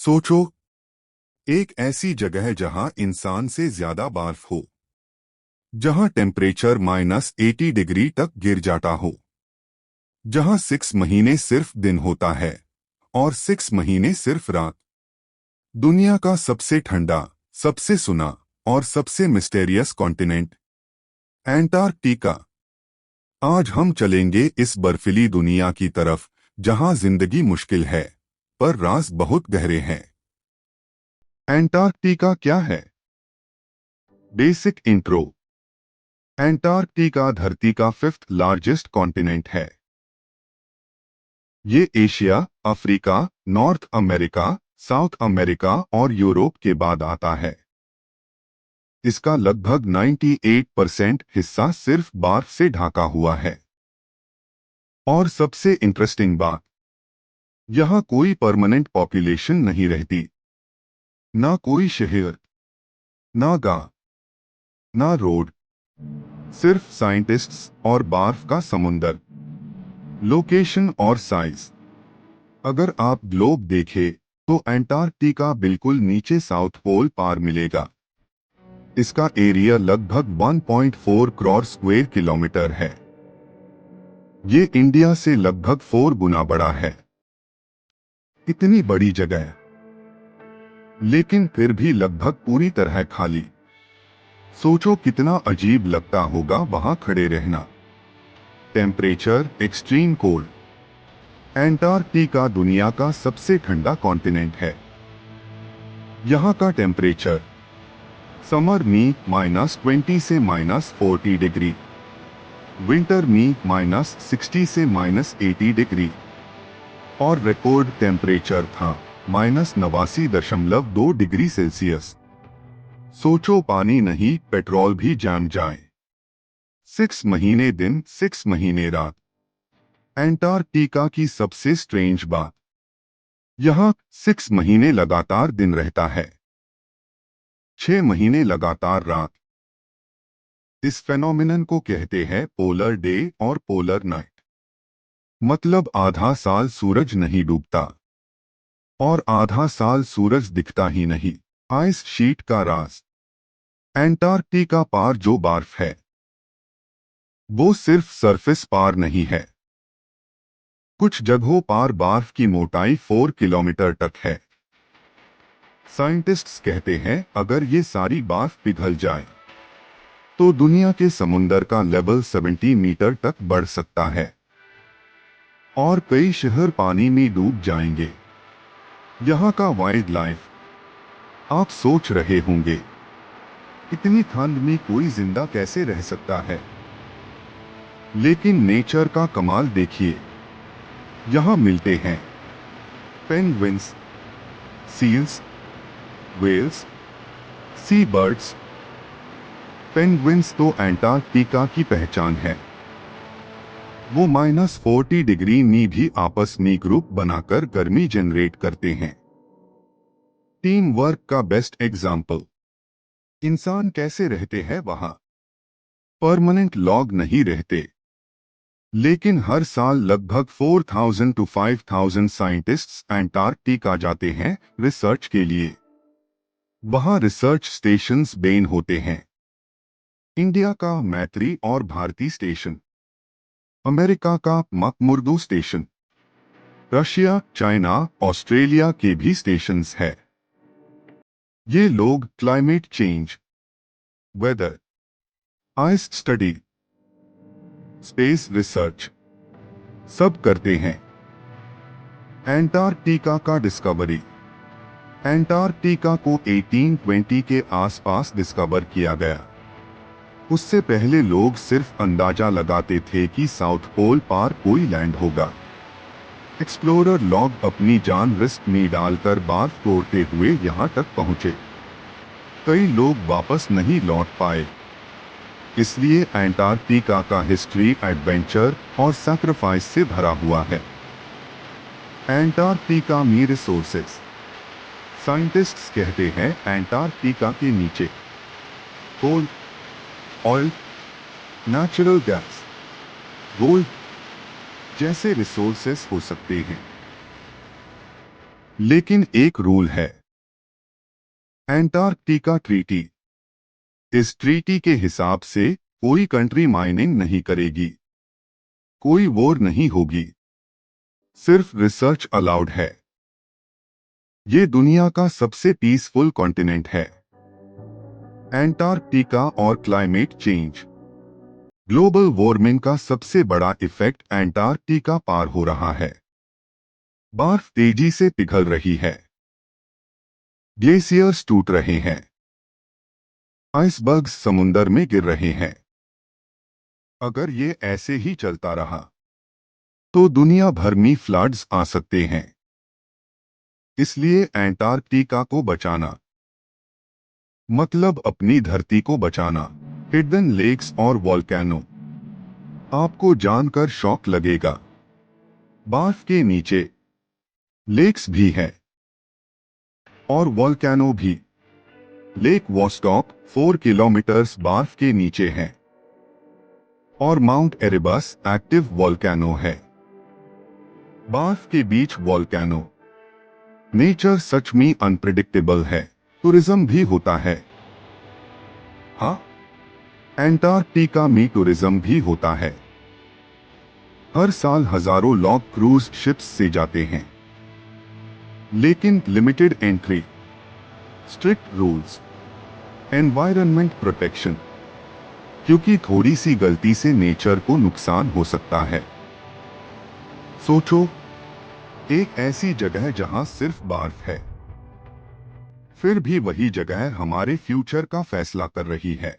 सोचो, एक ऐसी जगह जहां इंसान से ज्यादा बर्फ हो, जहां टेम्परेचर -80 डिग्री तक गिर जाता हो, जहां 6 महीने सिर्फ दिन होता है और 6 महीने सिर्फ रात। दुनिया का सबसे ठंडा, सबसे सुना और सबसे मिस्टेरियस कॉन्टिनेंट, एंटार्क्टिका। आज हम चलेंगे इस बर्फीली दुनिया की तरफ जहां जिंदगी मुश्किल है, पर राज बहुत गहरे हैं। एंटार्क्टिका क्या है? Basic intro. एंटार्क्टिका धरती का 5th लार्जेस्ट कॉन्टिनेंट है। ये Asia, Africa, north America, south America और यूरोप के बाद आता है। इसका लगभग 98% हिस्सा सिर्फ बर्फ से ढका हुआ है। और सबसे इंटरेस्टिंग बात, यहाँ कोई परमानेंट पॉपुलेशन नहीं रहती। ना कोई शहर, ना गांव, ना रोड, सिर्फ साइंटिस्ट्स और बर्फ का समुंदर। लोकेशन और साइज। अगर आप ग्लोब देखें तो एंटार्क्टिका बिल्कुल नीचे साउथ पोल पार मिलेगा। इसका एरिया लगभग 1.4 करोड़ स्क्वायर किलोमीटर है। ये इंडिया से लगभग 4 गुना बड़ा है। इतनी बड़ी जगह, लेकिन फिर भी लगभग पूरी तरह खाली। सोचो कितना अजीब लगता होगा वहां खड़े रहना। Temperature extreme cold. एंटार्क्टिका दुनिया का सबसे ठंडा कॉन्टिनेंट है। यहाँ का टेम्परेचर समर में -20 से -40 डिग्री, विंटर में -60 से -80 डिग्री और रिकॉर्ड टेम्परेचर था -89.2 डिग्री सेल्सियस। सोचो पानी नहीं, पेट्रोल भी जम जाए। 6 महीने दिन, 6 महीने रात। एंटार्क्टिका की सबसे स्ट्रेंज बात, यहाँ 6 महीने लगातार दिन रहता है, 6 महीने लगातार रात। इस फेनोमेनन को कहते हैं पोलर डे और पोलर नाइट। मतलब आधा साल सूरज नहीं डूबता और आधा साल सूरज दिखता ही नहीं। आइस शीट का राज। एंटार्क्टिका पार जो बर्फ है, वो सिर्फ सरफेस पार नहीं है। कुछ जगहों पार बर्फ की मोटाई 4 किलोमीटर तक है। साइंटिस्ट्स कहते हैं अगर ये सारी बर्फ पिघल जाए तो दुनिया के समुंदर का लेवल 70 मीटर तक बढ़ सकता है और कई शहर पानी में डूब जाएंगे। यहाँ का वाइल्ड लाइफ। आप सोच रहे होंगे, इतनी ठंड में कोई जिंदा कैसे रह सकता है? लेकिन नेचर का कमाल देखिए। यहाँ मिलते हैं पेंगुइन्स, सील्स, व्हेल्स, सी बर्ड्स। पेंगुइन्स तो एंटार्क्टिका की पहचान है। वो -40 डिग्री में भी आपस में ग्रुप बनाकर गर्मी जनरेट करते हैं। टीम वर्क का बेस्ट एग्जाम्पल। इंसान कैसे रहते हैं वहां? परमानेंट लॉग नहीं रहते, लेकिन हर साल लगभग 4000 to 5000 साइंटिस्ट्स एंटार्क्टिका जाते हैं रिसर्च के लिए। वहां रिसर्च स्टेशंस बेन होते हैं। इंडिया का मैत्री और भारती स्टेशन, अमेरिका का McMurdo station, Russia, China, Australia के भी स्टेशंस है। ये लोग climate change, weather, ice study, space research सब करते हैं। एंटार्क्टिका का डिस्कवरी। एंटार्क्टिका को 1820 के आसपास डिस्कवर किया गया। उससे पहले लोग सिर्फ अंदाजा लगाते थे कि साउथ पोल पार कोई लैंड होगा। एक्सप्लोरर लॉग अपनी जान रिस्क में डालकर बर्फ तोड़ते हुए यहां तक पहुंचे। कई लोग वापस नहीं लौट पाए। इसलिए एंटार्क्टिका का हिस्ट्री एडवेंचर और सैक्रिफाइस से भरा हुआ है। एंटार्क्टिका में रिसोर्सेस। साइंटिस्ट्स कहते हैं एंटार्क्टिका के नीचे कोल, ऑयल, नेचुरल गैस, गोल्ड जैसे रिसोर्सेस हो सकते हैं। लेकिन एक रूल है, एंटार्क्टिका ट्रीटी। इस ट्रीटी के हिसाब से कोई कंट्री माइनिंग नहीं करेगी, कोई वॉर नहीं होगी, सिर्फ रिसर्च अलाउड है। ये दुनिया का सबसे पीसफुल कॉन्टिनेंट है। एंटार्क्टिका और क्लाइमेट चेंज। ग्लोबल वार्मिंग का सबसे बड़ा इफेक्ट एंटार्क्टिका पार हो रहा है। बर्फ तेजी से पिघल रही है, ग्लेशियर्स टूट रहे हैं, आइसबर्ग्स समुंदर में गिर रहे हैं। अगर ये ऐसे ही चलता रहा तो दुनिया भर में फ्लड्स आ सकते हैं। इसलिए एंटार्क्टिका को बचाना मतलब अपनी धरती को बचाना। हिडन लेक्स और वॉल्केनो। आपको जानकर शौक लगेगा, बर्फ के नीचे लेक्स भी है और वॉल्केनो भी। लेक वॉस्टॉक 4 किलोमीटर्स बर्फ के नीचे है और माउंट एरेबस एक्टिव वॉल्केनो है। बर्फ के बीच वॉल्केनो। नेचर सच में अनप्रिडिक्टेबल है। टूरिज्म भी होता है। हाँ, एंटार्क्टिका में टूरिज्म भी होता है। हर साल हजारों लोग क्रूज शिप्स से जाते हैं, लेकिन limited entry, strict rules, environment protection, क्योंकि थोड़ी सी गलती से नेचर को नुकसान हो सकता है। सोचो, एक ऐसी जगह जहां सिर्फ बर्फ है, फिर भी वही जगह हमारे फ्यूचर का फैसला कर रही है।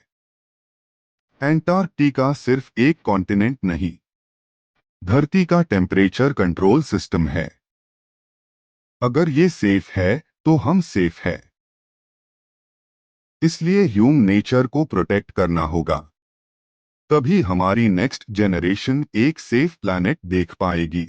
एंटार्क्टिका सिर्फ एक कॉन्टिनेंट नहीं, धरती का टेम्परेचर कंट्रोल सिस्टम है। अगर ये सेफ है तो हम सेफ है। इसलिए ह्यूमन नेचर को प्रोटेक्ट करना होगा, तभी हमारी नेक्स्ट जनरेशन एक सेफ प्लैनेट देख पाएगी।